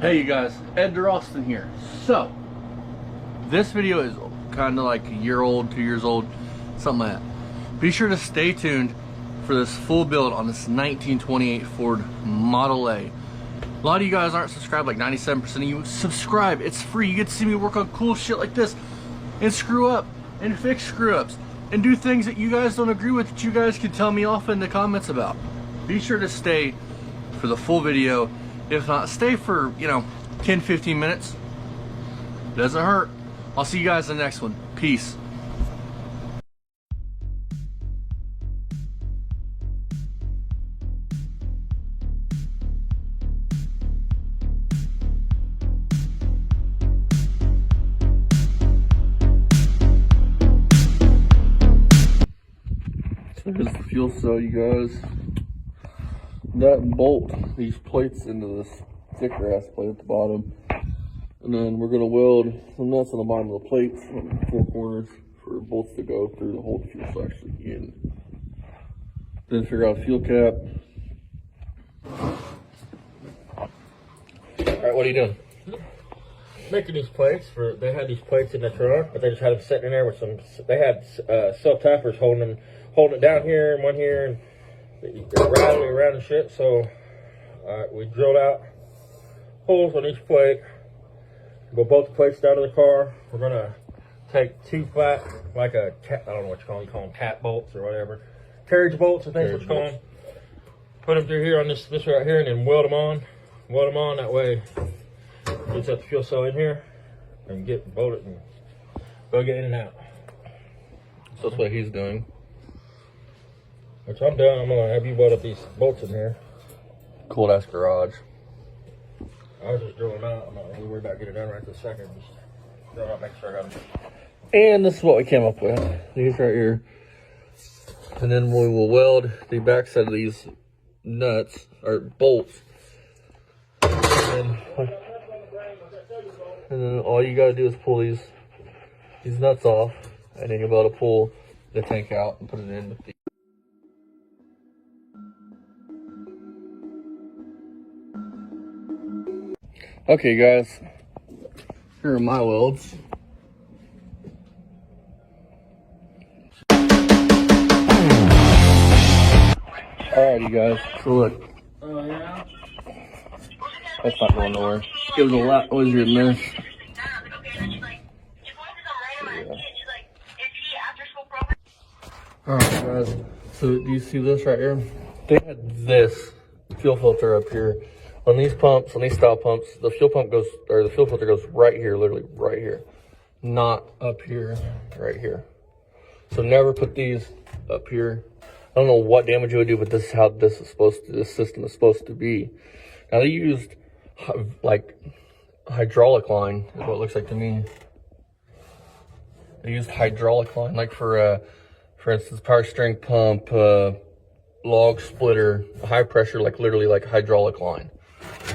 Hey you guys, Ed DeRalston here. So, this video is kind of like a year old, 2 years old, something like that. Be sure to stay tuned for this full build on this 1928 Ford Model A. A lot of you guys aren't subscribed, like 97% of you. Subscribe, it's free. You get to see me work on cool shit like this and screw up and fix screw ups and do things that you guys don't agree with that you guys can tell me off in the comments about. Be sure to stay for the full video. If not, stay for, 10-15 minutes. Doesn't hurt. I'll see you guys in the next one. Peace. So here's the fuel cell, you guys. That bolt these plates into this thicker ass plate at the bottom, and then we're gonna weld some nuts on the bottom of the plates on the four corners for bolts to go through to hold the fuel cell actually in. Then figure out a fuel cap. Alright, what are you doing? Making these plates they had these plates in the truck, but they just had them sitting in there with some. They had self tappers holding it down here and one here, and they're rattling around and shit. So we drilled out holes on each plate. Go both the plates down to the car. We're gonna take two flat, like a I don't know what you call them. You call them cat bolts or whatever, carriage bolts. I think is what you call them. Put them through here on this right here, and then weld them on. Weld them on that way. Gets that fuel cell in here and get bolted and go get in and out. So that's what he's doing. Which I'm done. I'm gonna have you weld up these bolts in here. Cold ass garage. I was just drilling out. I'm not really worried about getting it done right this second. Just drill out, make sure I got them. And this is what we came up with. These right here. And then we will weld the backside of these nuts or bolts. And then all you gotta do is pull these nuts off, and then you'll be able to pull the tank out and put it in with the. Okay guys, here are my welds. Alright you guys, so look. Oh yeah? That's not going nowhere. It was a lot noisier than this. Alright guys, so do you see this right here? They had this fuel filter up here. On these pumps, on these style pumps, the fuel filter goes right here, literally right here. Not up here, right here. So never put these up here. I don't know what damage it would do, but this is how this system is supposed to be. Now they used like hydraulic line is what it looks like to me. They used hydraulic line, like for instance, power steering pump, log splitter, high pressure, like literally like hydraulic line.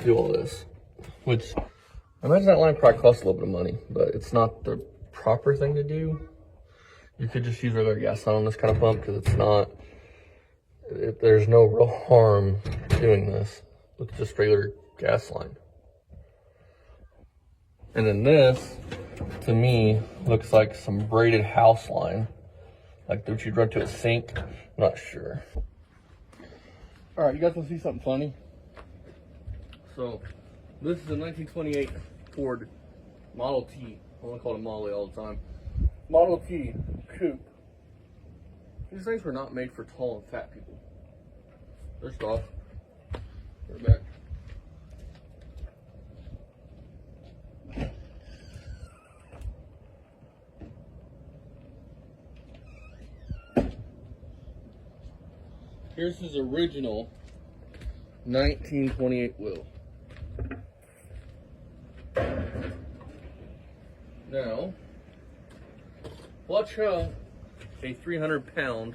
Do all this, which I imagine that line probably costs a little bit of money, but it's not the proper thing to do. You could just use regular gas line on this kind of pump because it's not. There's no real harm doing this with just regular gas line. And then this, to me, looks like some braided house line, like that you'd run to a sink. I'm not sure. All right, you guys want to see something funny? So, this is a 1928 Ford Model T. I want to call it a Model A all the time. Model T coupe. These things were not made for tall and fat people. First off, put it back. Here's his original 1928 wheel. Now, watch how a 300-pound,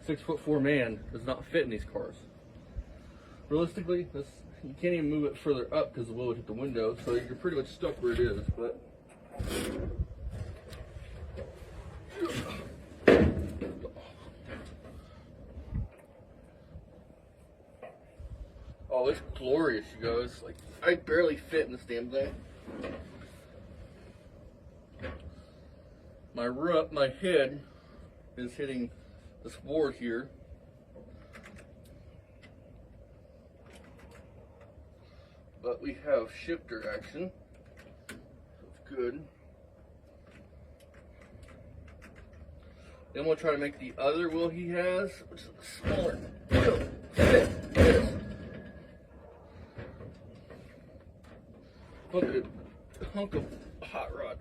6'4" man does not fit in these cars. Realistically, you can't even move it further up because the wheel would hit the window, so you're pretty much stuck where it is. But oh, it's glorious, you guys. Like, I barely fit in this damn thing. My head is hitting this board here. But we have shifter action. That's good. Then we'll try to make the other wheel he has, which is a smaller wheel, fit this. Look at a hunk of hot rod.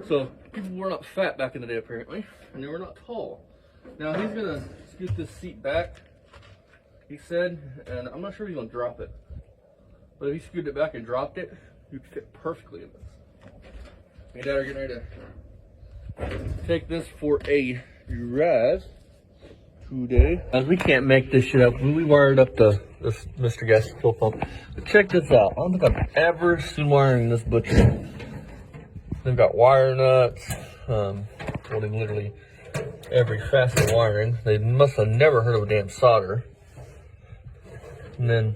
So people were not fat back in the day apparently, and they were not tall. Now he's gonna scoot this seat back, he said, and I'm not sure if he's gonna drop it. But if he scooted it back and dropped it, you'd fit perfectly in this. Me and Dad are getting ready to take this for a ride today. As we can't make this shit up, we wired up this Mr. Gas fuel pump. But check this out. I don't think I've ever seen wiring this butcher. They've got wire nuts, holding literally every facet of wiring. They must have never heard of a damn solder. And then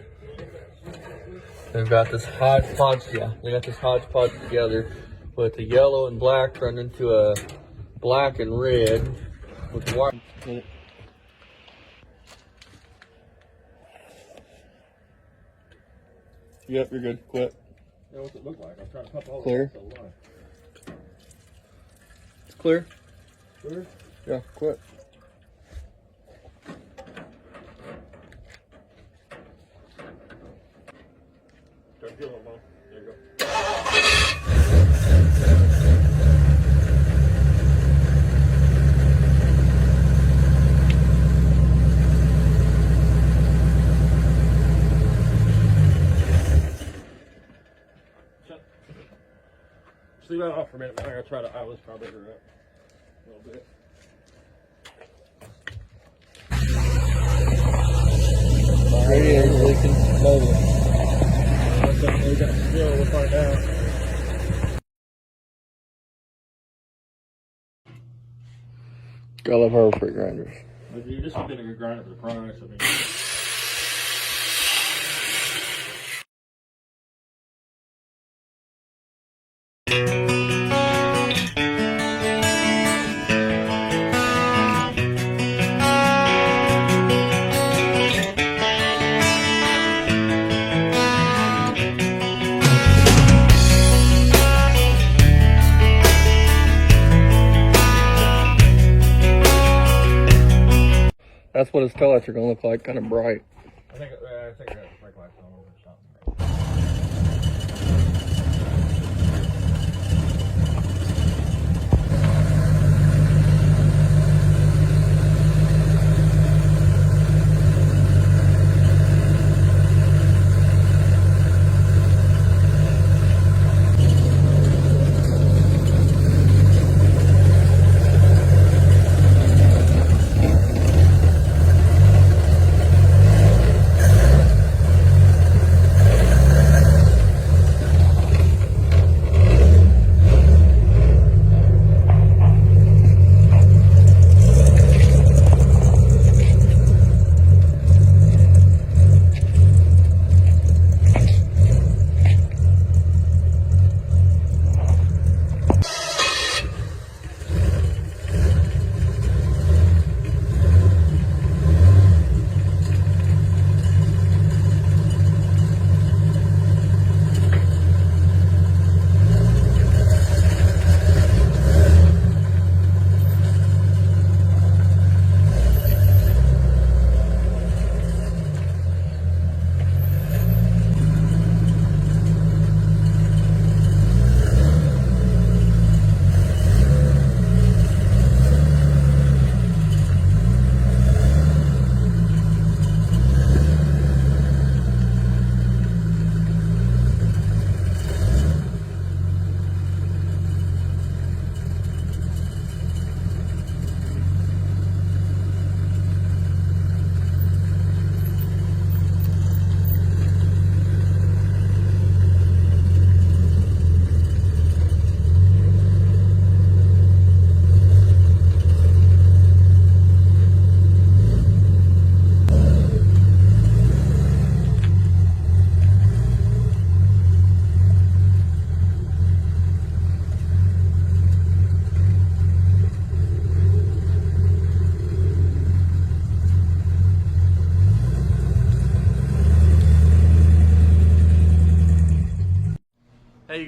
they've got this hodgepodge, they got this hodgepodge together with the yellow and black run into a black and red with the wire. Yep, you're good. Quit. Yeah, what's it look like? I'm trying to pump all Clear. the line. It's clear. Clear? Yeah, quit. Don't feel it, Mom. There you go. Just leave that off for a minute. I'm gonna try to eyeless probably her up a little bit. Radiator's leaking slowly. We got still, we'll find out. I love her freight grinders. But you just been a good grinder for the price. I mean. That's what his taillights are going to look like, kind of bright. I think I got the brake lights on over something.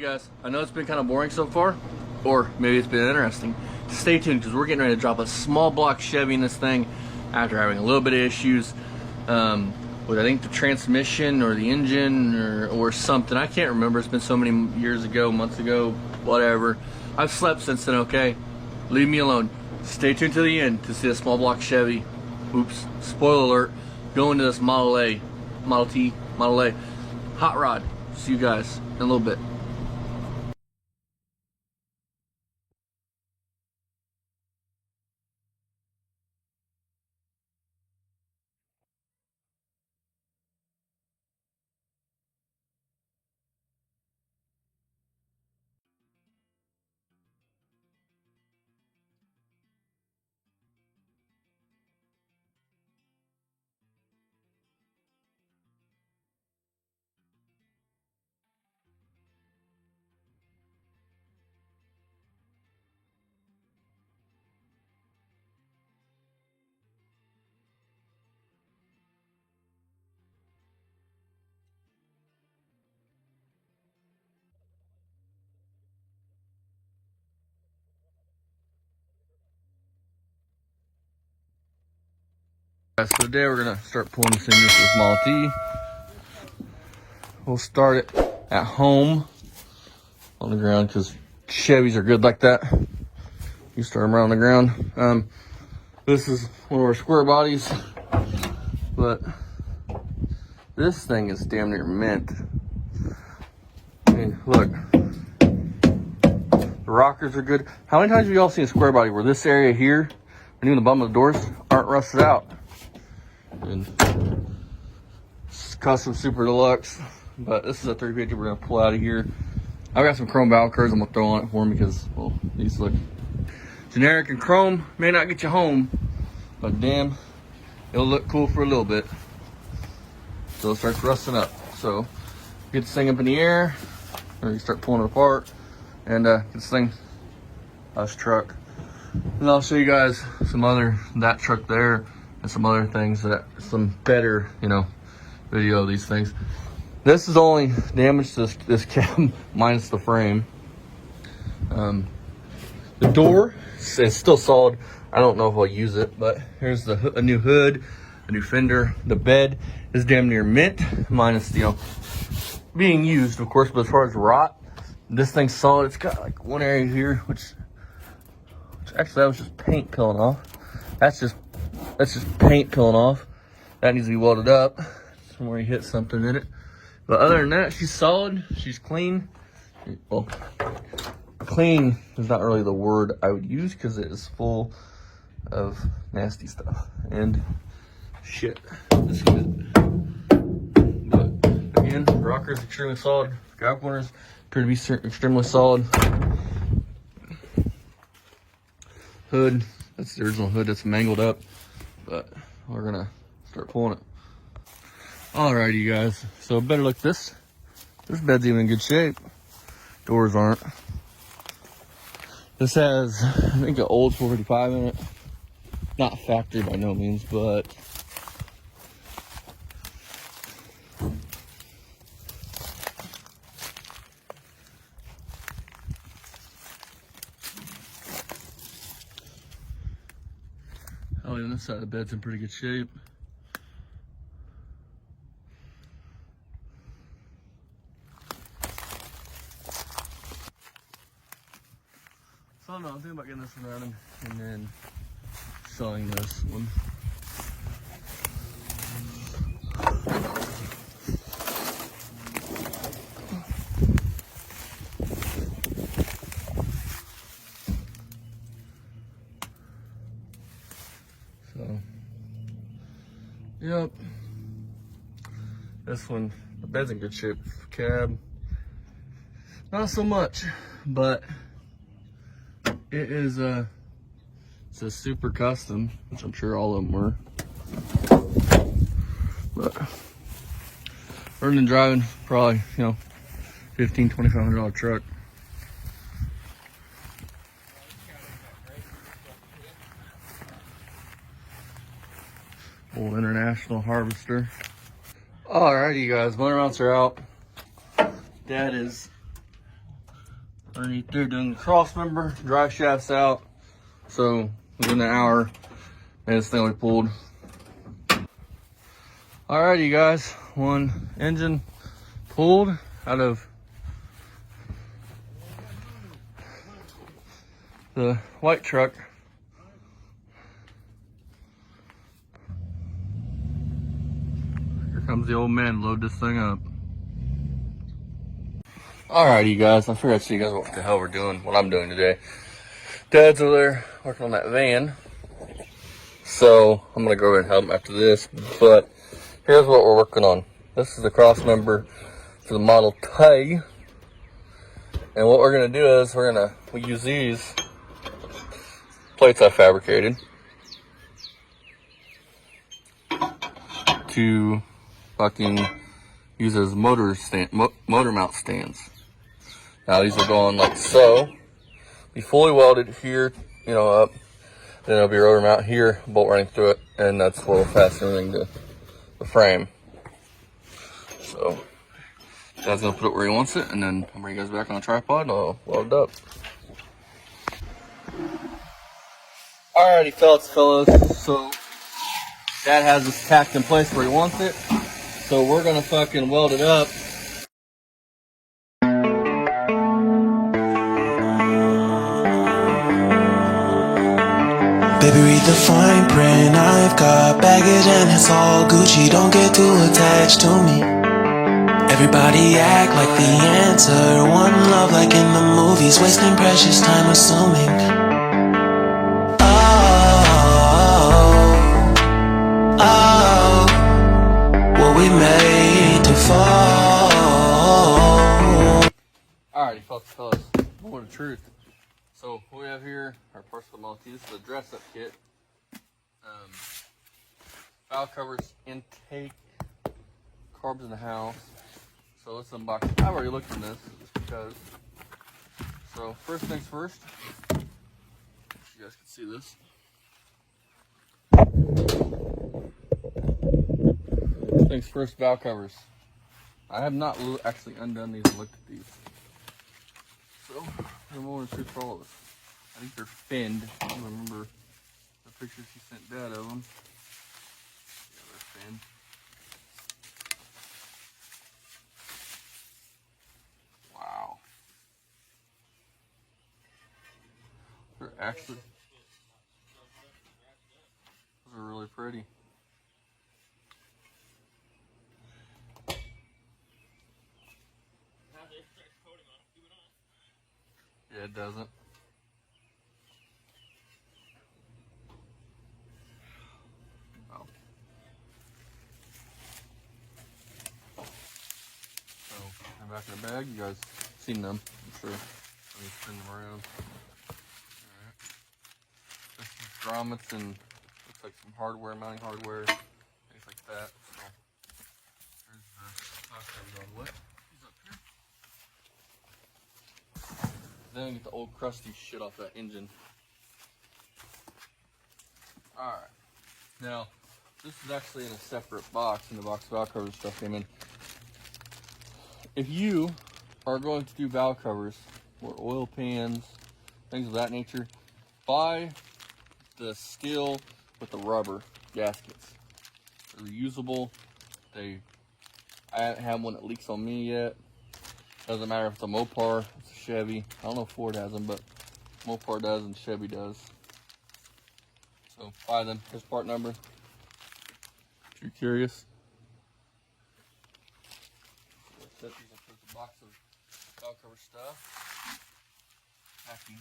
guys, I know it's been kind of boring so far, or maybe it's been interesting. Stay tuned because we're getting ready to drop a small block Chevy in this thing after having a little bit of issues with, I think, the transmission or the engine or something. I can't remember. It's been so many years ago, months ago, whatever. I've slept since then, okay? Leave me alone. Stay tuned to the end to see a small block Chevy. Oops, spoiler alert. Going to this Model A, Model T, Model A hot rod. See you guys in a little bit. So today we're gonna start pulling this in with this Model T. We'll start it at home on the ground because Chevys are good like that. You start them around the ground. This is one of our square bodies, but this thing is damn near mint. I mean, look, the rockers are good. How many times have you all seen a square body where this area here and even the bottom of the doors aren't rusted out? And it's custom super deluxe, but this is a 350 we're gonna pull out of here. I've got some chrome valve curves I'm gonna throw on it for them because, well, these look generic and chrome may not get you home, but damn, it'll look cool for a little bit. So it starts rusting up. So get this thing up in the air, or you start pulling it apart, and get this thing us truck. And I'll show you guys that truck there. And some other things, some better, video of these things. This is only damage to this cab minus the frame. The door is still solid. I don't know if I'll use it, but here's a new hood, a new fender. The bed is damn near mint, minus being used, of course. But as far as rot, this thing's solid. It's got like one area here, which actually that was just paint peeling off. That's just paint peeling off. That needs to be welded up somewhere you hit something in it. But other than that, she's solid. She's clean. Well, clean is not really the word I would use because it is full of nasty stuff and shit. This is good. But again, rocker's extremely solid. Sky corners appear to be extremely solid. Hood, that's the original hood that's mangled up. But we're gonna start pulling it. Alrighty, you guys. So better look this. This bed's even in good shape. Doors aren't. This has, I think, an old 455 in it. Not factory by no means, but oh, and this side of the bed's in pretty good shape. So I don't know, I'm thinking about getting this one running and then selling this one. So, yep. This one, the bed's in good shape. Cab, not so much, but it is it's a super custom, which I'm sure all of them were. But earning and driving, probably, $1,500-$2,500 truck. Old International Harvester. Alrighty, you guys, motor mounts are out. Dad is underneath there doing the cross member, drive shafts out. So within an hour, and this thing we pulled. Alrighty guys, one engine pulled out of the white truck. Here comes the old man, load this thing up. Alrighty guys, I figured I'd show you guys what the hell we're doing, what I'm doing today. Dad's over there working on that van. So I'm gonna go over and help him after this, but here's what we're working on. This is the cross member for the Model T. And what we're gonna do is we use these plates I fabricated to fucking use as motor mount stands. Now these will go on like so, be fully welded here, you know, up. Then there'll be a rotor mount here, bolt running through it, and that's what will fasten everything to the frame. So Dad's gonna put it where he wants it, and then I'll bring you guys back on a tripod and I'll weld it up. Alrighty, fellas, so Dad has this tacked in place where he wants it. So we're gonna fucking weld it up. Baby, read the fine print. I've got baggage and it's all Gucci. Don't get too attached to me. Everybody act like the answer. One love like in the movies. Wasting precious time assuming. Oh, what we made to fall. Alrighty, fellas, more the truth. So what we have here, our Parcel Multi, this is a dress-up kit. Valve covers, intake, carbs in the house. So let's unbox it. I've already looked in this, just because. So first things first, if you guys can see this. Things first, valve covers. I have not actually undone these and looked at these. So, the more truth for all of us. I think they're finned. I don't remember the pictures he sent Dad of them. Yeah, they're finned. Wow. They're actually, those are really pretty. Yeah, it doesn't. Oh. So, in the back of the bag, you guys seen them, I'm sure. Let me spin them around. Alright. There's some grommets and looks like some hardware, mounting hardware, things like that. So, there's the stock comes on what? He's up here. Then we get the old crusty shit off that engine. Alright. Now, this is actually in a separate box, in the box valve cover stuff came in. If you are going to do valve covers or oil pans, things of that nature, buy the steel with the rubber gaskets. They're reusable. I haven't had one that leaks on me yet. Doesn't matter if it's a Mopar, it's a Chevy. I don't know if Ford has them, but Mopar does and Chevy does. So buy them. Here's part number. If you're curious. Set these up with a box of valve cover stuff. Packing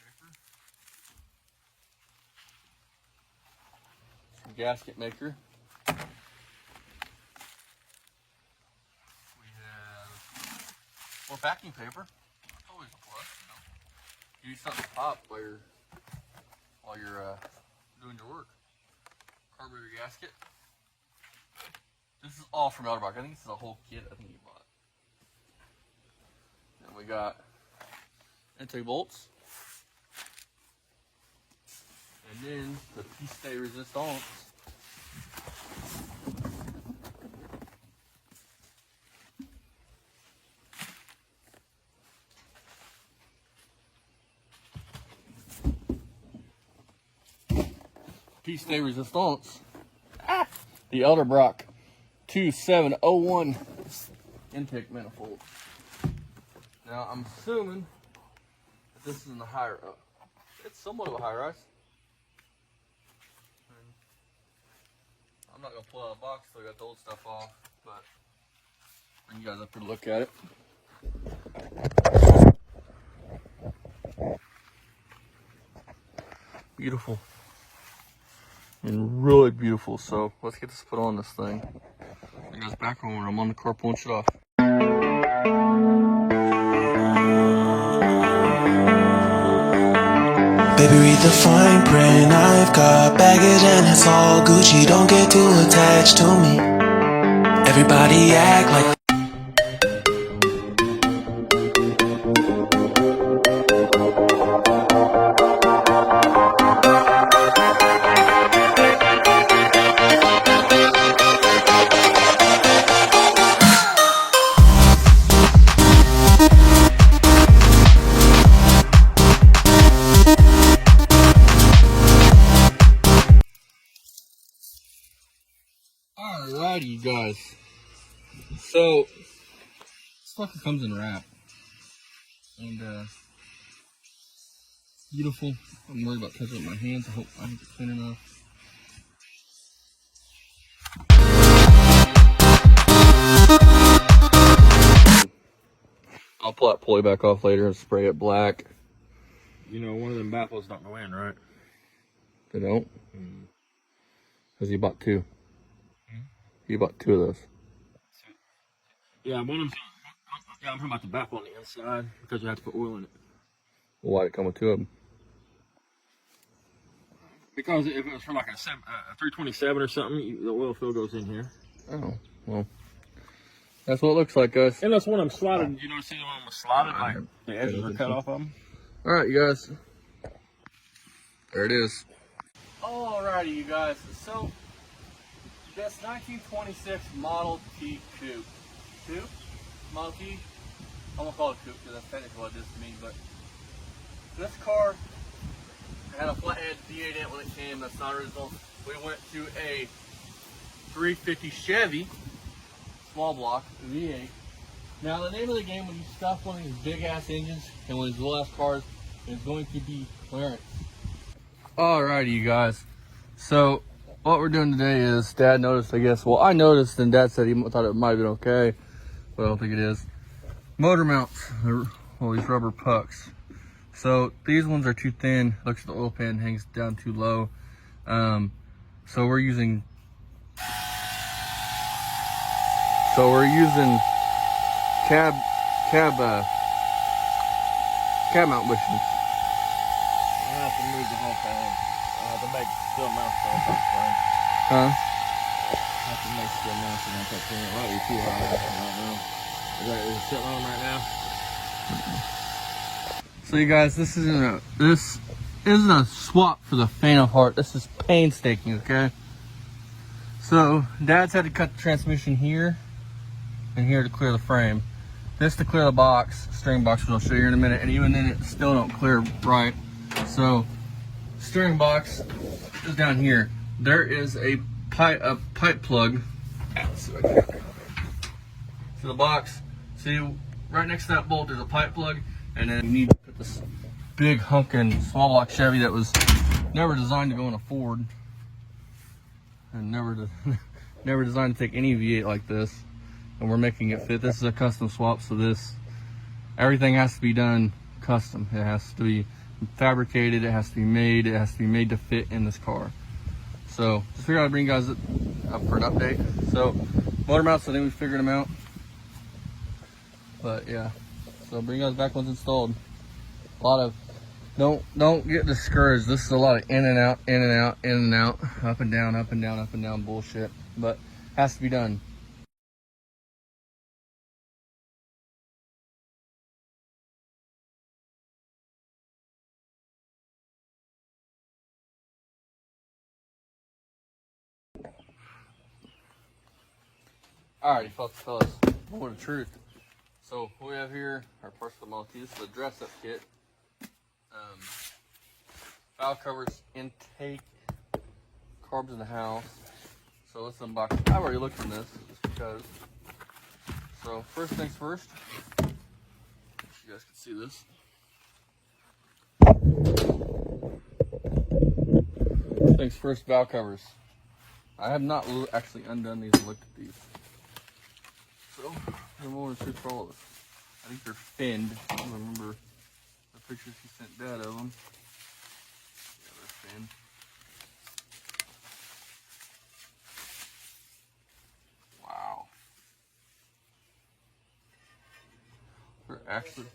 paper. Some gasket maker. More packing paper. That's always a plus, you know. You need something to pop while you're doing your work. Carburetor gasket. This is all from Elderbach. I think this is a whole kit I think you bought. And we got intake bolts. And then the piece de resistance. piece de resistance. The Elderbrock 2701 intake manifold. Now I'm assuming that this is in the higher up. It's somewhat of a high rise. I'm not gonna pull out a box till I got the old stuff off, but bring you guys up here to look at it. Beautiful. And really beautiful. So let's get this put on this thing. You guys back when I'm on the car pulling shit off. Baby, read the fine print. I've got baggage and it's all Gucci. Don't get too attached to me. Everybody act like Alrighty, you guys. So this fucker comes in wrap. And beautiful. I'm worried about touching it with my hands. I hope I get it clean enough. I'll pull that pulley back off later and spray it black. You know, one of them baffles don't go in, right? They don't? Because you bought two. You bought two of those. Yeah, one of them. Yeah, I'm talking about the baffle on the inside because you have to put oil in it. Well, why'd it come with two of them? Because if it was for like a 327 or something, the oil fill goes in here. Oh, well. That's what it looks like, guys. And that's one I'm slotted. You know, see the one was slotted, like the edges are cut off of them. Alright, you guys. There it is. Alrighty, you guys. So, this 1926 Model T coupe. Coupe? Model T? I'm gonna call it coupe because that's technically what it is to me, but this car had a flathead V8 in it when it came. That's not original. We went to a 350 Chevy small block V8. Now the name of the game when you stuff one of these big ass engines and one of these little ass cars is going to be clearance. Alrighty, you guys. So what we're doing today is Dad noticed, I guess. Well, I noticed, and Dad said he thought it might have been okay, but I don't think it is. Motor mounts, well, these rubber pucks. So these ones are too thin. Looks like the oil pan hangs down too low. So we're using cab mount bushings. I have to move the whole thing. I have to make steel mounts on that thing. Huh? I have to make steel mounts on that thing. It might be too high. I don't know. Is it sitting on them right now? So you guys, this isn't a swap for the faint of heart. This is painstaking, okay? So Dad's had to cut the transmission here and here to clear the frame. This to clear the box, steering box, which I'll show you in a minute, and even then it still don't clear right. So steering box is down here. There is a pipe plug. So the box, see right next to that bolt there's a pipe plug, and then you need to put this big hunkin' small block Chevy that was never designed to go in a Ford, and never designed to take any V8 like this, and we're making it fit. This is a custom swap, so everything has to be done custom. It has to be fabricated, it has to be made to fit in this car. So just figured I'd bring you guys up for an update. So motor mounts, I think we figured them out, but yeah, so bring you guys back once installed. A lot of don't get discouraged. This is a lot of in and out, in and out, in and out, up and down, up and down, up and down bullshit, but has to be done. Alrighty, fellas, moment of truth. So what we have here are parts for the Model T. This is a dress-up kit. Valve covers, intake, carbs in the house. So let's unbox it. I've already looked in this just because. So first things first. You guys can see this. Things first, valve covers. I have not actually undone these and looked at these. So, I'm going to for all of this. I think they're finned. I don't remember the pictures he sent Dad of them. Yeah, they're finned. Wow. They're actually,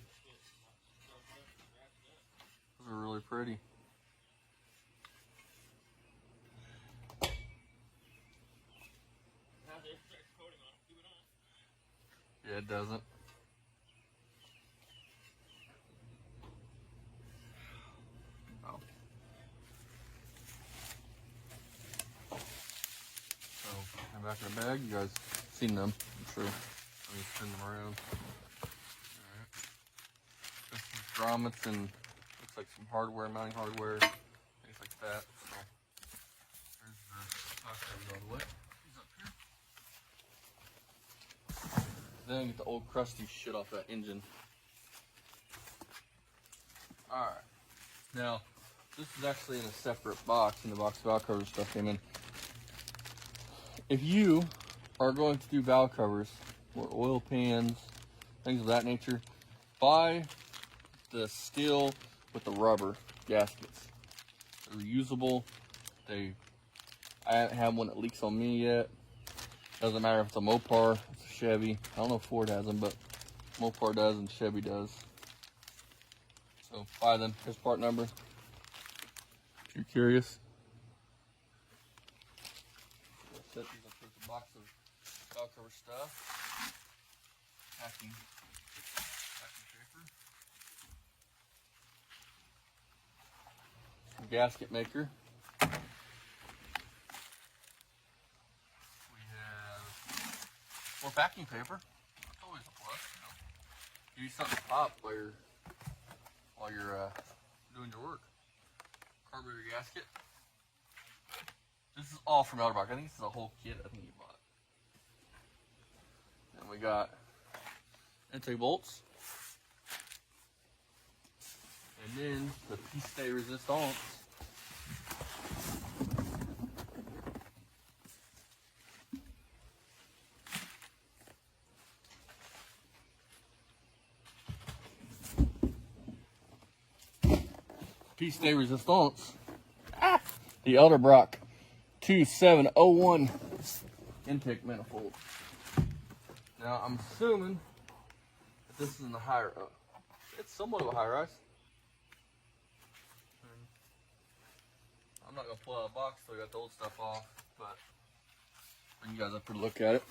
those are really pretty. Yeah, it doesn't. Oh. So, I'm back in the bag. You guys seen them, I'm sure. Let me spin them around. Alright. This is grommets and looks like some hardware, mounting hardware, things like that. So, there's the box all the way. He's up here. Then get the old crusty shit off that engine. Alright. Now, this is actually in a separate box, in the box valve cover stuff came in. If you are going to do valve covers or oil pans, things of that nature, buy the steel with the rubber gaskets. They're reusable. I haven't had one that leaks on me yet. Doesn't matter if it's a Mopar, it's a Chevy. I don't know if Ford has them, but Mopar does and Chevy does. So buy them. Here's part number. If you're curious. Set these up with a box of valve cover stuff. Packing paper. Some gasket maker. We have more packing paper. That's always a plus, you know. Give you something to pop while you're doing your work. Carburetor gasket. This is all from Elderbach. I think this is a whole kit I think you bought. And we got intake bolts. And then the piece de resistance. Piece de resistance. The Elderbach 2701 intake manifold. Now I'm assuming that this is in the higher up. It's somewhat of a high rise. I'm not gonna pull out a box till I got the old stuff off, but bring you guys up for a look at it.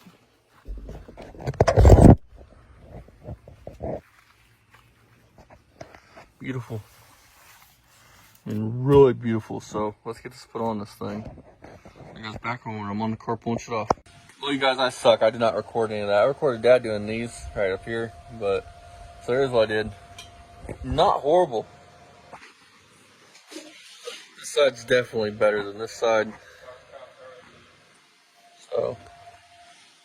Beautiful. And really beautiful. So let's get this put on this thing. I guys back when I'm on the car pulling shit off. Well, you guys, I suck. I did not record any of that. I recorded Dad doing these right up here, but so here's what I did. Not horrible. This side's definitely better than this side. So,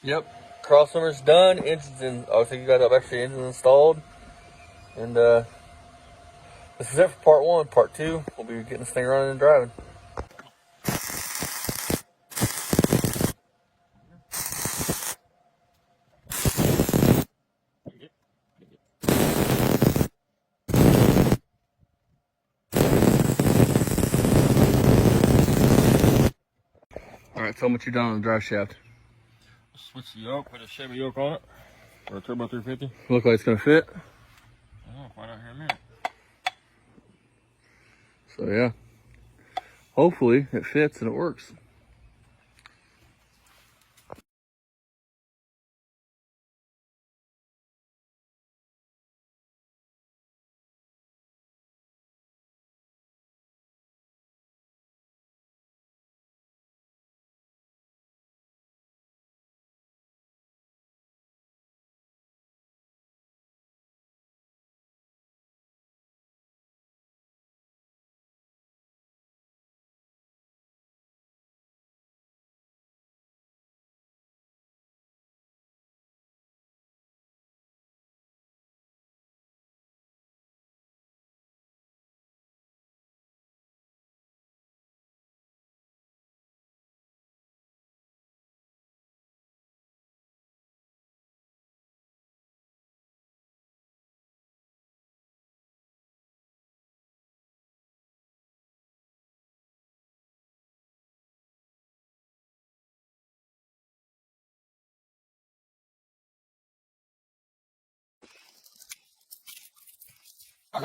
yep, crossovers done. Engines in. Oh, so you guys have extra engines installed, and this is it for part one. Part two, we'll be getting this thing running and driving. All right, tell them what you're done on the drive shaft. Switch the yoke, put a Chevy yoke on it, or a Turbo 350. Look like it's gonna fit. I'll find out here in a minute. So yeah, hopefully it fits and it works. All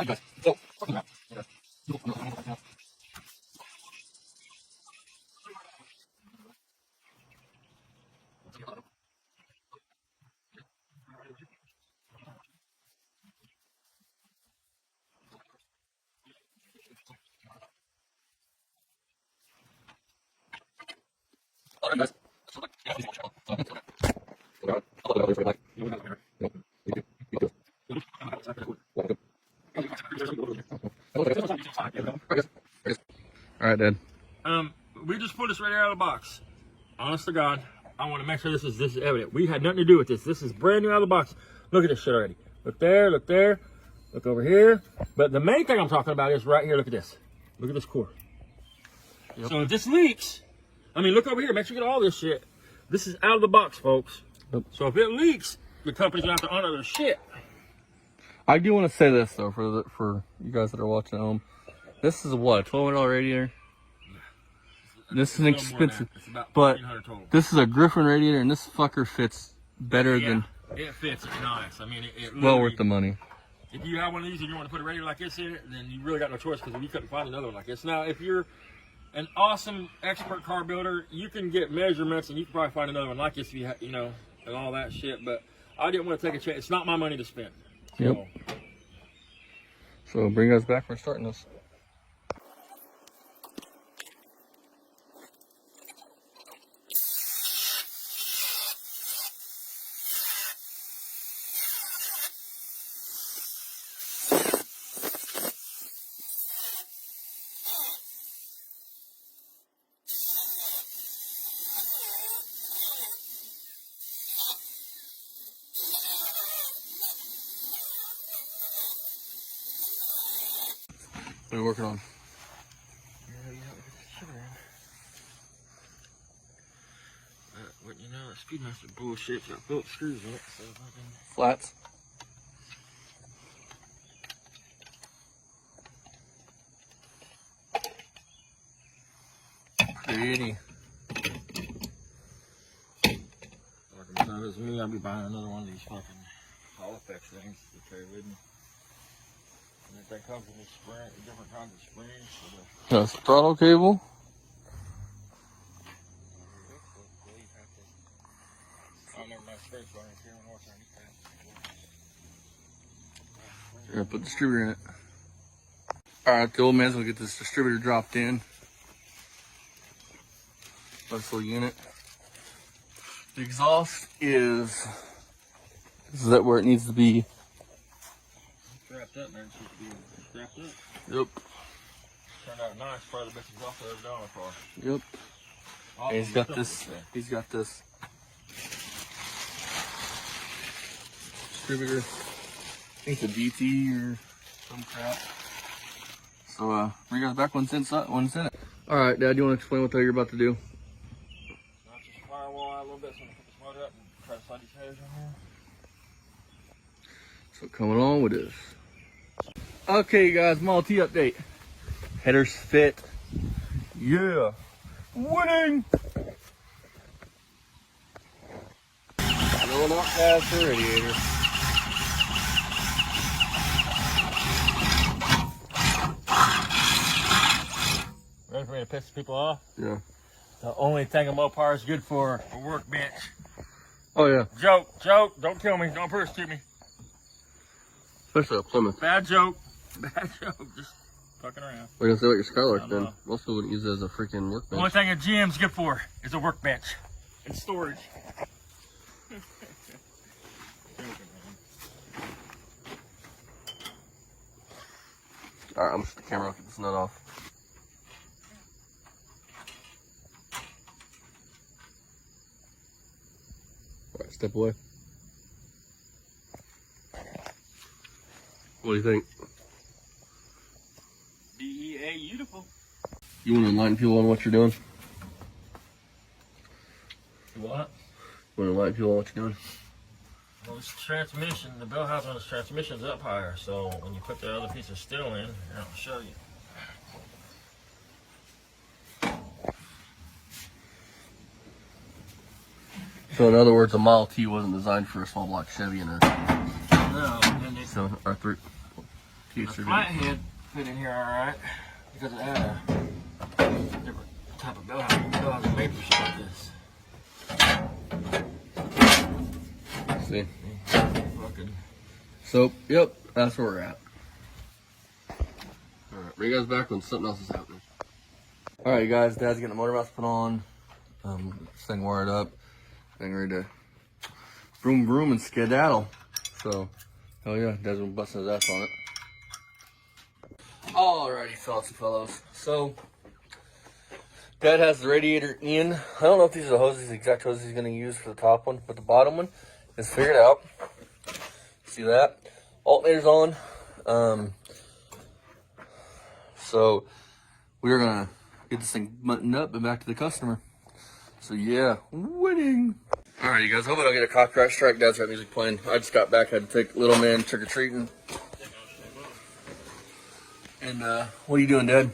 right, Dad. We just pulled this right out of the box. Honest to God, I want to make sure this is evident. We had nothing to do with this. This is brand new out of the box. Look at this shit already. Look there, look there, look over here. But the main thing I'm talking about is right here. Look at this. Look at this core. Yep. So if this leaks, I mean, look over here. Make sure you get all this shit. This is out of the box, folks. Yep. So if it leaks, the company's gonna have to honor their shit. I do want to say this though, for you guys that are watching at home. This is what, a $1,200 radiator? This is inexpensive, but this is a Griffin radiator, and this fucker fits better than. It fits. It's nice. I mean, it well worth the money. If you have one of these and you want to put a radiator like this in it, then you really got no choice because you couldn't find another one like this. Now, if you're an awesome expert car builder, you can get measurements and you can probably find another one like this if you you know, and all that shit. But I didn't want to take a chance. It's not my money to spend. So. Yep. So bring us back. We're starting this. What are you working on? What you know, Speedmaster bullshit. I built screws in it, so if I can... Flats. Pretty. If it was me, I'd be buying another one of these fucking Hall Effects things to carry with me. And if that comes in these different kinds of springs. So That's throttle cable. You're gonna put the distributor in it. Alright, the old man's gonna get this distributor dropped in. This little unit. The exhaust is that where it needs to be. Strapped up, man. It should be strapped up. Yep. Turned out nice. Probably the best exhaust I've ever done on a car. Yep. And he's got this. He's got this distributor. I think it's a DT or some crap. So bring us back once in it. All right, Dad. Do you want to explain what you're about to do? I'll just firewall out a little bit so I can put this motor up and try to slide these headers in here. So coming on with this. Okay, guys, Model T update. Headers fit. Yeah. Winning. Going out past the radiator. Ready for me to piss people off? Yeah. The only thing a Mopar is good for a workbench. Oh yeah. Joke. Don't kill me. Don't persecute me. Especially a Plymouth. Bad joke. Just fucking around. We're gonna say what your Skylark then. Most people wouldn't use it as a freaking workbench. The only thing a GM's good for is a workbench and storage. Alright, I'm just the camera. I'll get this nut off. Alright, step away. What do you think? DEA beautiful. You want to enlighten people on what you're doing? What? You want to enlighten people on what you're doing? Well, this transmission, the bell housing on this transmission is up higher, so when you put the other piece of steel in, I'll show you. So in other words, a Model T wasn't designed for a small block Chevy and a No, and it, 7 or 3. future. Flathead fit in here all right because it had a different type of bellhouse made for shit like this. See. Fucking. So, yep, that's where we're at. Alright, bring you guys back when something else is happening. Alright, you guys, Dad's getting the motor mounts put on. This thing wired up. Getting ready to vroom vroom and skedaddle. So, hell yeah, Dad's been busting his ass on it. Alrighty, fellas and fellows. So, Dad has the radiator in. I don't know if these are the hoses, the exact hoses he's going to use for the top one, but the bottom one is figured out. See that? Alternator's on. So, we're going to get this thing buttoned up and back to the customer. So, yeah, winning. Alright, you guys, hoping I'll get a copyright strike. Dad's got music playing. I just got back, had to take little man trick-or-treating. And, what are you doing, Dad?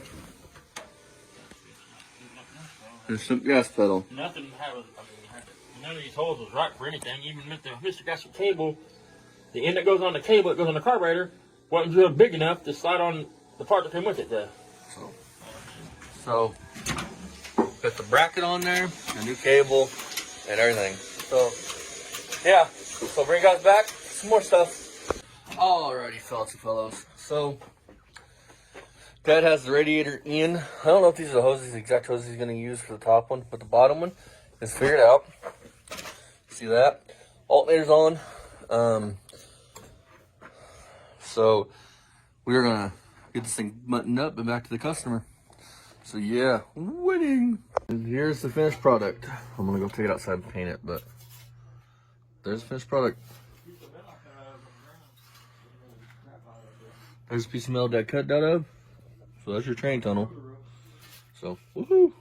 There's some gas pedal. Nothing happened. I mean, none of these holes was right for anything. Even Mr. Got some cable. The end that goes on the cable, that goes on the carburetor, wasn't drilled big enough to slide on the part that came with it. So, got the bracket on there, a new cable, and everything. So, yeah. So, bring you guys back some more stuff. Alrighty, fellas and fellows. So, Dad has the radiator in. I don't know if these are the hoses, the exact hoses he's going to use for the top one, but the bottom one is figured out. See that? Alternator's on. So, we're going to get this thing buttoned up and back to the customer. So, yeah, winning. And here's the finished product. I'm going to go take it outside and paint it, but there's the finished product. There's a piece of metal Dad cut out of. So that's your train tunnel. So, woohoo!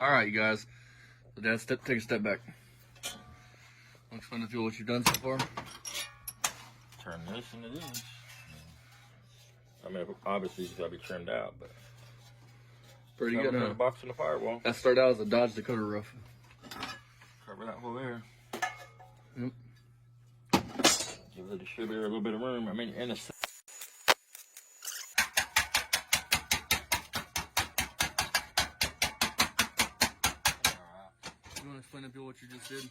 Alright, you guys. So, Dad, take a step back. I'll explain to you what you've done so far. Turn this into this. I mean, obviously it's got to be trimmed out, but Pretty good, huh? The box and the firewall. That started out as a Dodge Dakota roof. Cover that whole there. Yep. Give the distributor a little bit of room. I mean, and it's. You want to explain to people what you just did? See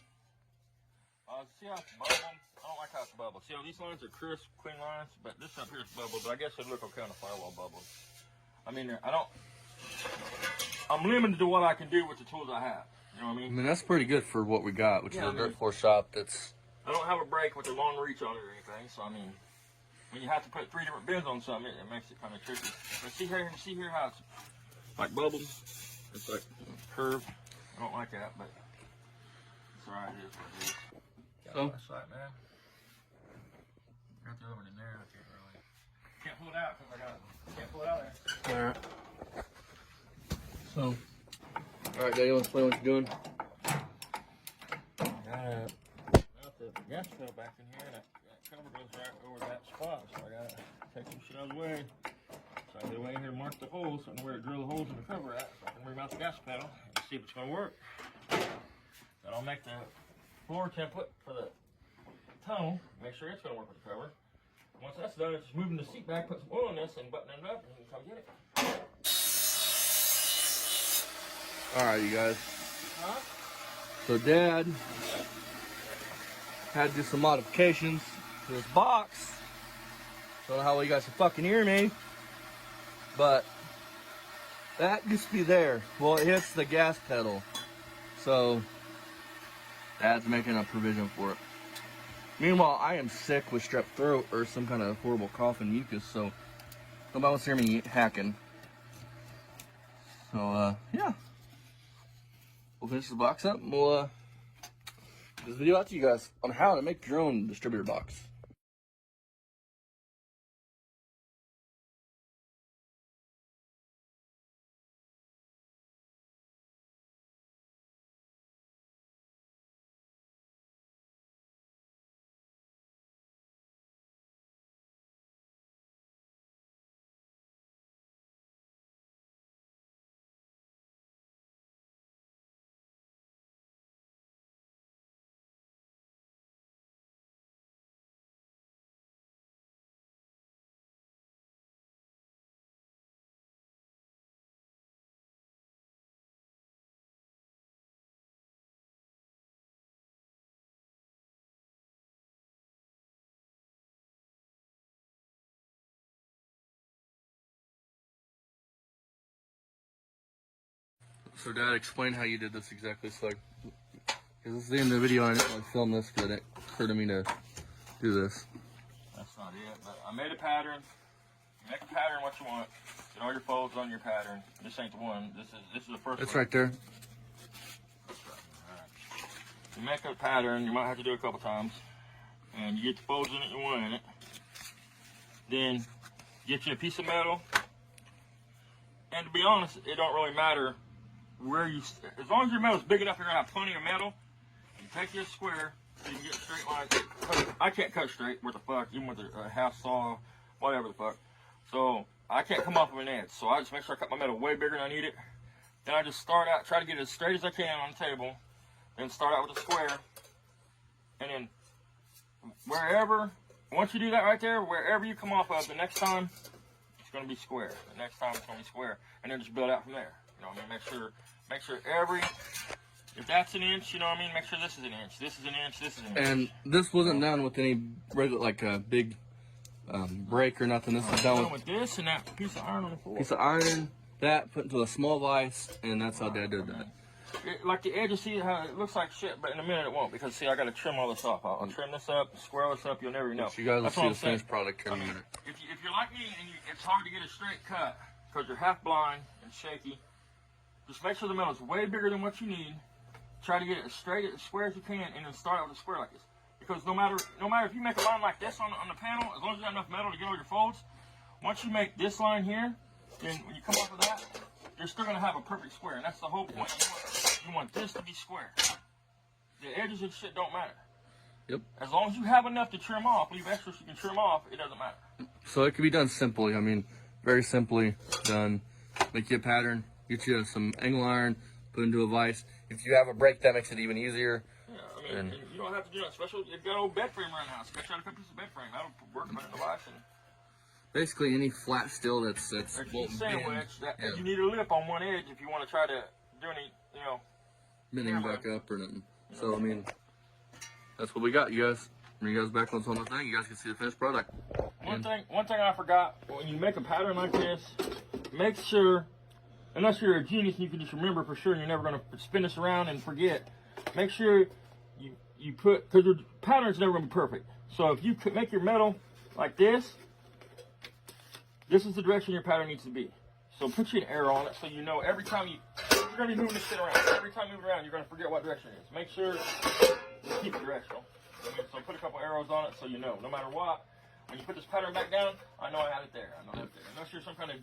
how it's bubbled? I don't like how it's bubbled. See how these lines are crisp, clean lines, but this up here is bubbled, but I guess it'd look okay on a firewall bubble. I mean, I'm limited to what I can do with the tools I have. You know what I mean? I mean, that's pretty good for what we got, which is a dirt floor shop that's... I don't have a brake with a long reach on it or anything, so I mean, when you have to put 3 different bends on something, it makes it kind of tricky. But see here how it's like bubbled? It's like curved. I don't like that, but it's alright, it is what it is. So? That's right, man. Got the oven in there, I can't pull it out because can't pull it out there. Alright. So, alright, Dad, you want to explain what you're doing? Got the gas pedal back in here, and that cover goes right over that spot, so I gotta take some shit out of the way. So I get away here and mark the holes, so I know where to drill the holes in the cover at, so I can remount the gas pedal and see if it's gonna work. Then I'll make the floor template for the tunnel, make sure it's gonna work with the cover. Once that's done, it's just moving the seat back, put some oil in this, and button it up, and you can come get it. Alright, you guys. Huh? So, Dad had to do some modifications to this box. Don't know how well you guys can fucking hear me, but that used to be there. Well, it hits the gas pedal, so Dad's making a provision for it. Meanwhile, I am sick with strep throat or some kind of horrible cough and mucus, so nobody wants to hear me hacking. So, yeah. we'll finish the box up and we'll get this video out to you guys on how to make your own distributor box. So Dad, explain how you did this exactly. So, because this is the end of the video, I didn't want to film this because it occurred to me to do this. That's not it, but I made a pattern. You make a pattern what you want. Get all your folds on your pattern. This ain't the one. This is the first It's one. right there. Alright. You make a pattern, you might have to do it a couple times. And you get the folds in it you want in it. Then get you a piece of metal. And to be honest, it don't really matter where you, as long as your metal's big enough, you're gonna have plenty of metal. You take this square so you can get straight lines. I can't cut straight. What the fuck? Even with a half saw, whatever the fuck. So I can't come off of an edge. So I just make sure I cut my metal way bigger than I need it. Then I just start out, try to get it as straight as I can on the table. Then start out with a square. And then wherever, once you do that right there, wherever you come off of, the next time it's gonna be square. The next time it's gonna be square. And then just build out from there. You know what I mean? Make sure every, if that's an inch, you know what I mean? Make sure this is an inch, this is an inch, this is an inch. And this wasn't done with any regular, like a big break or nothing. This is done with this and that piece of iron on the floor. piece of iron, that put into a small vise, and that's how Dad did that. Like the edges, see how it looks like shit, but in a minute it won't, because see, I gotta trim all this off. I'll trim this up, square this up, you'll never know. So you guys will That's see what the I'm saying. finished product here in a minute. If you're like me and it's hard to get a straight cut because you're half blind and shaky, just make sure the metal is way bigger than what you need. Try to get it as straight as square as you can, and then start out with a square like this. Because no matter if you make a line like this on the panel, as long as you have enough metal to get all your folds, once you make this line here, then when you come off of that, you're still gonna have a perfect square, and that's the whole point. You want this to be square. The edges and shit don't matter. Yep. As long as you have enough to trim off, leave extras you can trim off, it doesn't matter. So it can be done simply. I mean, very simply done. Make you a pattern, get you some angle iron, put into a vise. If you have a break, that makes it even easier. Yeah, I mean, and you don't have to do that special. You've got an old bed frame around the house. Cut out a couple pieces of bed frame. That'll work on the vise. And basically, any flat steel that's a sandwich that you need a lip on one edge if you want to try to do any, bending back up or nothing. So I mean, that's what we got, you guys. Bring you guys back on some other thing. You guys can see the finished product. One thing I forgot: when you make a pattern like this, make sure, unless you're a genius and you can just remember for sure, and you're never going to spin this around and forget. Make sure you put, because your pattern's never going to be perfect. So if you could make your metal like this is the direction your pattern needs to be. So put you an arrow on it so you know every time you're going to be moving this shit around. Every time you move it around, you're going to forget what direction it is. Make sure you keep it directional. So put a couple arrows on it so you know. No matter what, when you put this pattern back down, I know I had it there. I know I had it there. Unless you're some kind of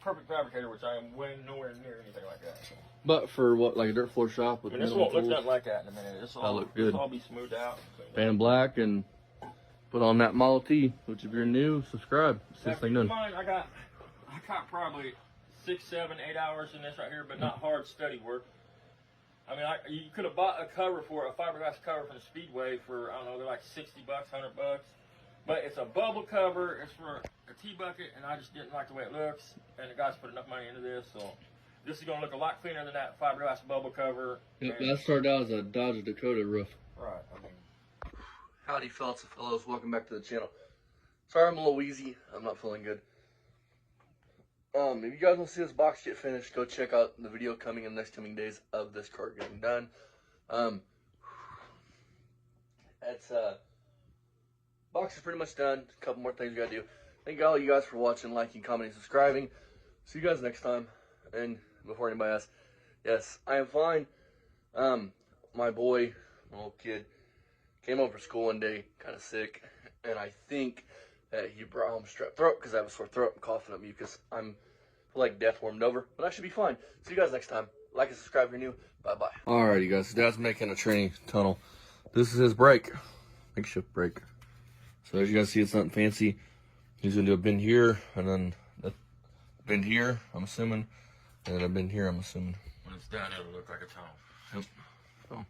perfect fabricator, which I am way nowhere near anything like that. So. But for what, like a dirt floor shop with this won't look nothing like that in a minute. This will look good. all be smoothed out. Paint black and put on that Model T. Which if you're new, subscribe. See this thing done. I got probably 6, 7, 8 hours in this right here, but not hard study work. I mean, you could have bought a cover for a fiberglass cover from the Speedway for, I don't know, they're like $60, $100. But it's a bubble cover. It's for a tea bucket, and I just didn't like the way it looks. And the guys put enough money into this, so this is going to look a lot cleaner than that fiberglass bubble cover. Yep, that started out as a Dodge Dakota roof. Right. I mean, howdy, fellas and fellows. Welcome back to the channel. Sorry, I'm a little wheezy. I'm not feeling good. If you guys want to see this box get finished, go check out the video coming in the next coming days of this car getting done. Box is pretty much done. A couple more things we gotta do. Thank all you guys for watching, liking, commenting, subscribing. See you guys next time. And before anybody asks, yes, I am fine. My boy, my little kid, came home from school one day, kind of sick, and I think that he brought home strep throat because I have a sore throat and coughing up mucus. I'm like death warmed over, but I should be fine. See you guys next time. Like and subscribe if you're new. Bye bye. Alright, you guys. Dad's making a training tunnel. This is his brake, makeshift brake. So as you guys see, it's nothing fancy. He's gonna do a bend here, and then a bend here, I'm assuming, and then a bend here, I'm assuming. When it's done, it'll look like a tunnel. Yep. So,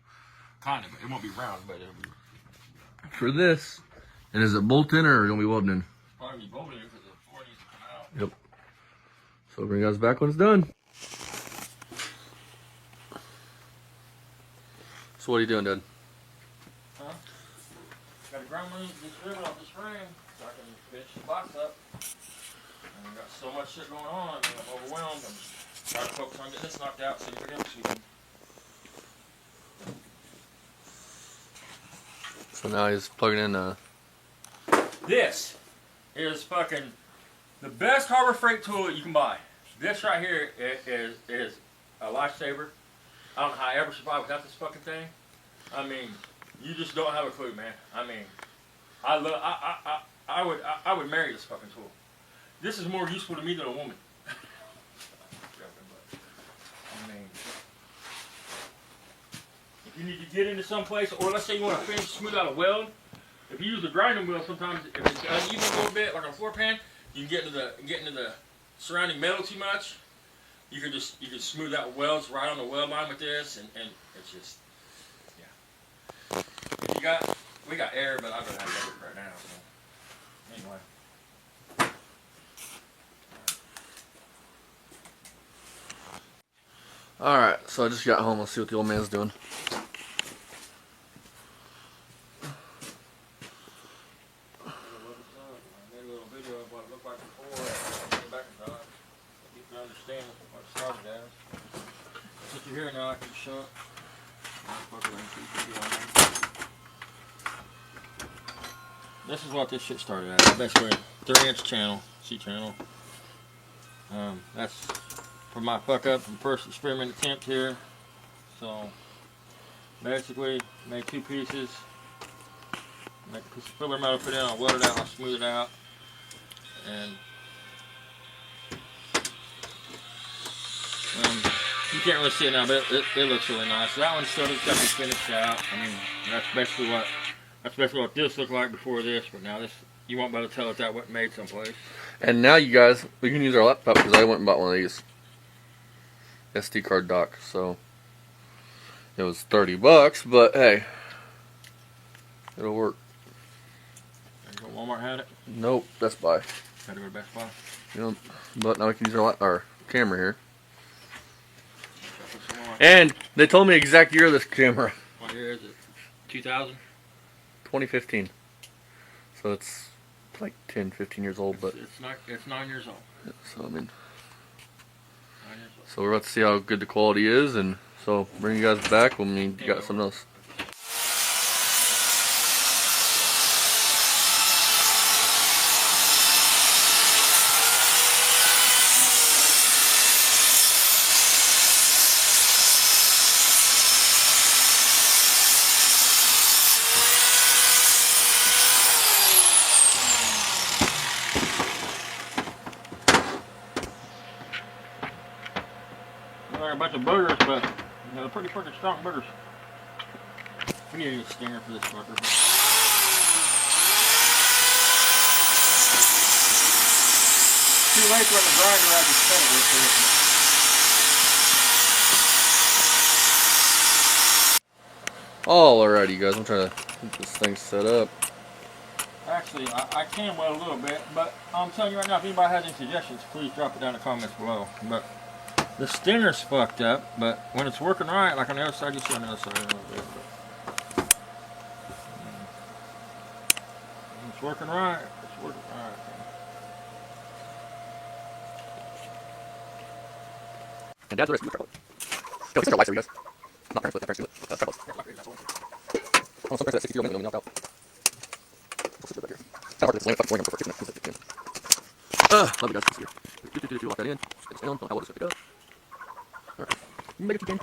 Kind of. It won't be round, but it'll be for this, and is it bolting or gonna be welding in? probably bolted because the floor needs to come out. Yep. So I'll bring you guys back when it's done. So what are you doing, Dad? Huh? Got to grind this ribbon off this frame so I can finish the box up. And I got so much shit going on, I'm overwhelmed. I'm trying to focus on getting this knocked out so everything else we can. So now he's plugging in This is fucking the best Harbor Freight tool that you can buy. This right here is a lifesaver. I don't know how I ever survived without this fucking thing. I mean, you just don't have a clue, man. I mean, I would marry this fucking tool. This is more useful to me than a woman. I mean, if you need to get into some place, or let's say you want to finish smooth out a weld, if you use the grinding wheel, sometimes if it's uneven a little bit, like on a floor pan, you can get into the surrounding metal too much. You can smooth out welds right on the weld line with this, and it's just, yeah. If we got air, but I'd rather have it right now. So. Anyway. Alright, so I just got home. Let's see what the old man's doing. Here now, I can show it. This is what this shit started at. Basically, 3-inch channel, C channel. That's for my fuck up from first experiment attempt here. So, basically, made 2 pieces. Make a piece of filler metal, put it in, I'll weld it out, I'll smooth it out. And you can't really see it now, but it looks really nice. So that one still just got to be finished out. I mean, that's basically what this looked like before this. But now this, you won't be able to tell if that wasn't made someplace. And now you guys, we can use our laptop because I went and bought one of these SD card dock. So it was $30, but hey, it'll work. There you go, Walmart had it. Nope, Best Buy. Had to go to Best Buy. Yep. But now we can use our camera here. And they told me the exact year of this camera. What year is it? 2000? 2015. So it's like 10, 15 years old, but it's 9 years old. Yeah, so I mean, 9 years old. So we're about to see how good the quality is, and so bring you guys back when we got something else. A bunch of boogers, but they're pretty fucking strong boogers. We need a stinger for this fucker. Too late for the grinder out of the Alrighty, guys, I'm trying to get this thing set up. Actually, I can weld a little bit, but I'm telling you right now, if anybody has any suggestions, please drop it down in the comments below. But the stinger's fucked up, but when it's working right, like on the other side, you see on the other side a little bit. But, it's working right. It's working right. And Dad's the rest of the trouble. Yo, these are lights, you guys. Not parent split, parent split. Troubles. Oh, some parents at 62 minutes, knocked out. What's this back here? It's kind of hard to explain them for fixing it. Love you guys. Let's see here. Lock that in. Spin down. How well does it pick up? Alright. Make it again.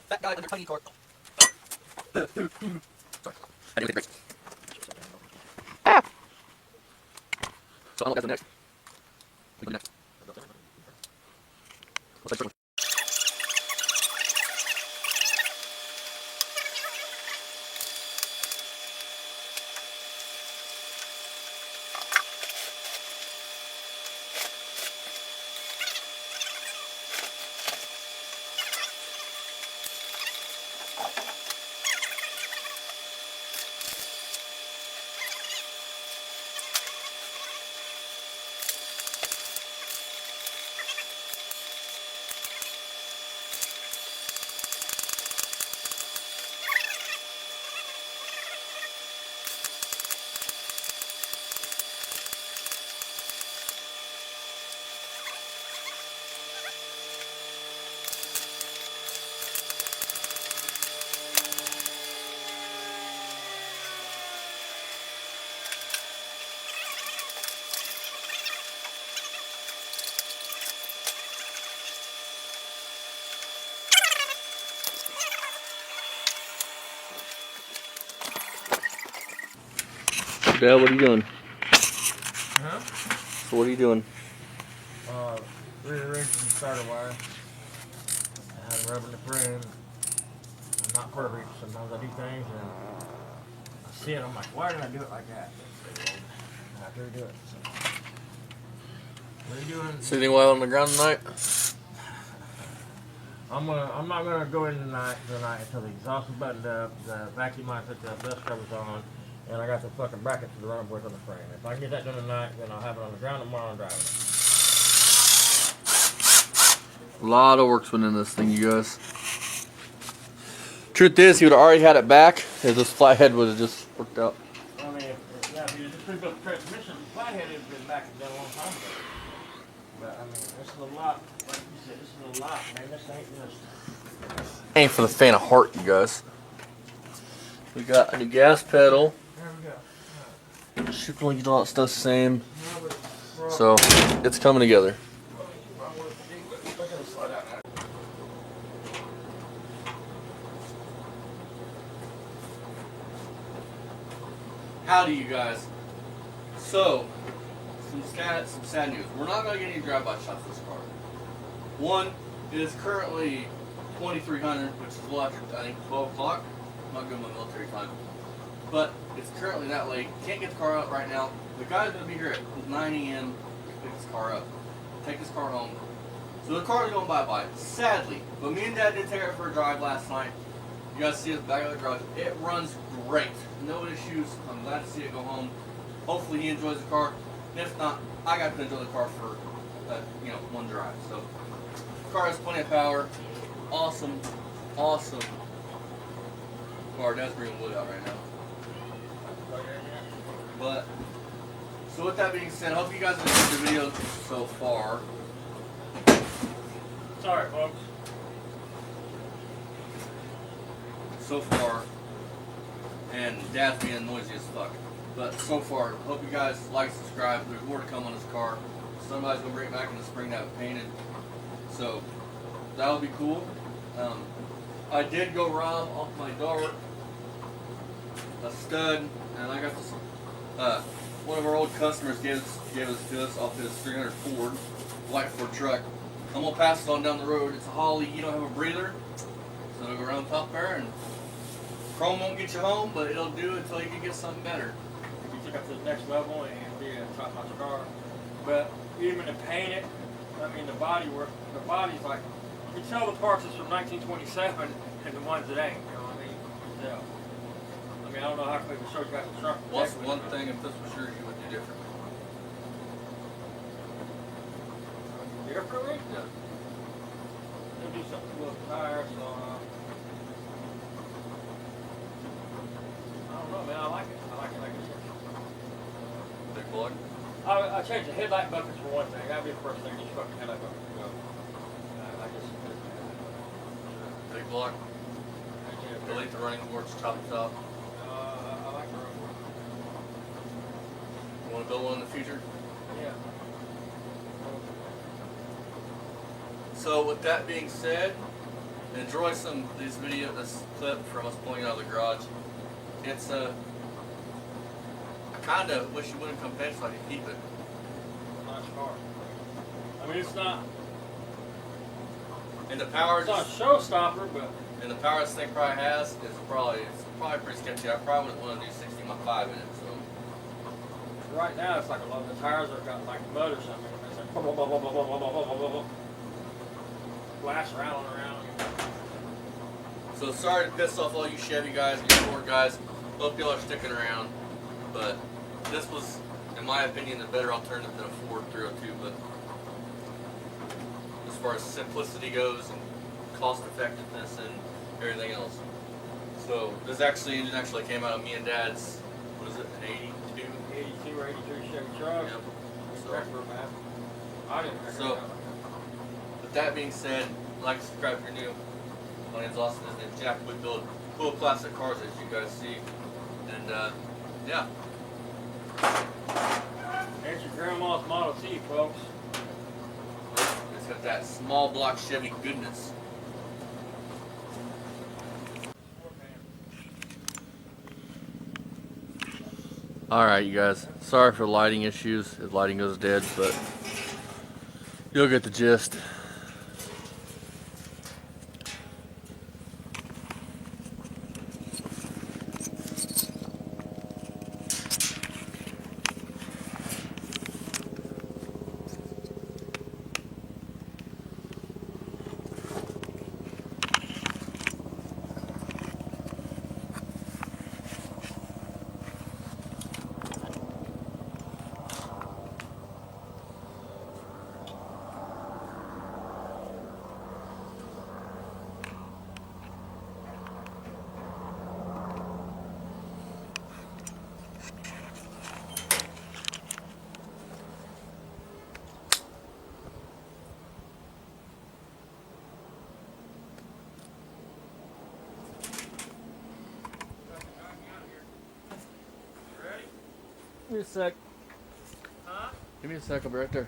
Fat guy under tiny car. Sorry. I didn't take a break. So I don't know what guys do next. We do next. Looks like Dad, what are you doing? Huh? So what are you doing? Rearranging the starter wire. And rubbing the frame. I'm not perfect. Sometimes I do things and I see it. I'm like, why did I do it like that? I have to redo it. So. What are you doing? See anything wild on the ground tonight? I'm not gonna go in tonight until the exhaust is buttoned up, the vacuum line put the dust covers on, and I got the fucking brackets for the running boards on the frame. If I can get that done tonight, then I'll have it on the ground tomorrow and driving it. A lot of work's went in this thing, you guys. Truth is, he would have already had it back if this flathead would have just worked out. I mean, if you just rebuilt the transmission, the flathead would have been back and done a long time ago. But I mean, this is a lot, like you said, this is a lot, man. This ain't just. Ain't for the faint of heart, you guys. We got a new gas pedal. There we go. Ship link, all that stuff's the same. So it's coming together. Howdy, you guys. So, some sad news. We're not going to get any drive-by shots this car. One, it is currently 2300, which is a little after, I think, 12 o'clock. I'm not good with my military time. But it's currently that late. Can't get the car out right now. The guy's going to be here at 9 a.m. to pick his car up. Take his car home. So the car is going bye-bye, sadly. But me and Dad did take it for a drive last night. You guys see it back of the garage. It runs great. No issues. I'm glad to see it go home. Hopefully he enjoys the car. And if not, I got to enjoy the car for one drive. So the car has plenty of power. Awesome car. Dad's bringing wood out right now. But so with that being said, I hope you guys enjoyed the video so far. Sorry, folks. So far, and Dad's being noisy as fuck. But so far, hope you guys like, subscribe. There's more to come on this car. Somebody's gonna bring it back in the spring to have it painted. So that'll be cool. I did go rob off my dart a stud, and I got this. One of our old customers gave us to us off his 300 Ford, white Ford truck. I'm gonna pass it on down the road. It's a Holly. You don't have a breather, so it'll go around the top there, and chrome won't get you home, but it'll do until you can get something better. If you took up to the next level and be a top-notch car, but even to paint it, I mean the body's like You can tell the parts is from 1927 and the ones that ain't. You know what I mean? You can tell. I mean, I don't know how quick the show got the truck. What's one thing if this was yours you would do differently? Differently? Yeah. They'll do something with the tires. So, I don't know, man. I like it. I like it like it is. Big boy. I changed the headlight buckets for one thing. That'd be the first thing. These fucking headlight buckets go. I just. Big block. Delete the running boards, top to top. I like the running board. You want to build one in the future? Yeah. So with that being said, enjoy this clip from us pulling out of the garage. It's I kind of wish you wouldn't come fetch so I could keep it. Nice car. I mean, it's not. And the power It's not a showstopper, but. and the power this thing probably has is probably pretty sketchy. I probably wouldn't want to do 60 my 5 in it. So Right now, it's like a lot of the tires have got like mud or something. It's like blah, blah, blah, blah, blah, blah, blah, blah, blah, blah. Glass rattling around. So sorry to piss off all you Chevy guys and you Ford guys. Hope y'all are sticking around. But this was, in my opinion, a better alternative than a Ford 302. But as far as simplicity goes and cost effectiveness and everything else. So this engine actually came out of me and Dad's, what is it, an 82? 82 or 83 Chevy truck. Yep. So, man. I didn't record So, with that being said, like and subscribe if you're new. My name's Austin, his name's Jack. We build cool classic cars as you guys see. And yeah. There's your grandma's Model T, folks. It's got that small block Chevy goodness. Alright, you guys. Sorry for lighting issues. If lighting goes dead, but you'll get the gist. Give me a sec. Huh? Give me a sec, I'll be right there.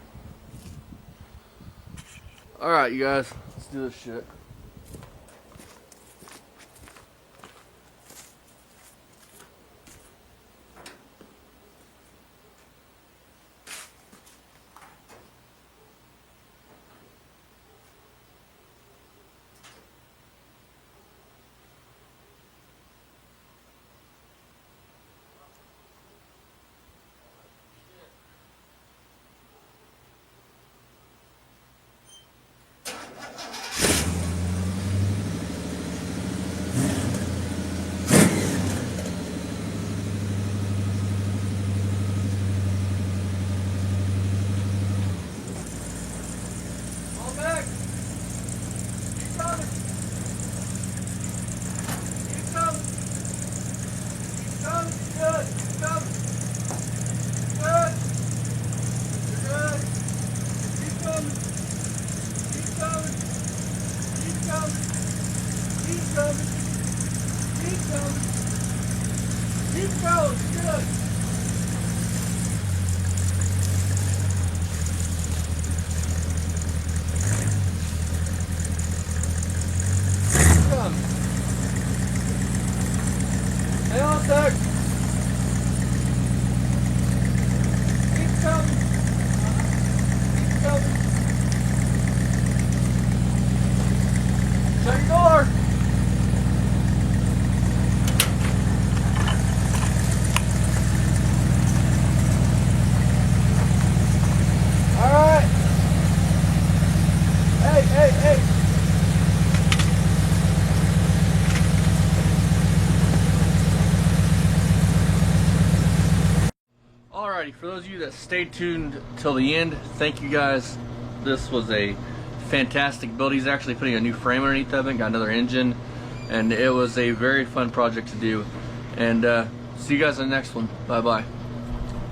Alright, you guys, let's do this shit. Hang on a sec. Keep coming. Keep coming. Shut your door. Alrighty, for those of you that stayed tuned till the end, thank you guys. This was a fantastic build. He's actually putting a new frame underneath of it, got another engine, and it was a very fun project to do. And see you guys in the next one. Bye bye.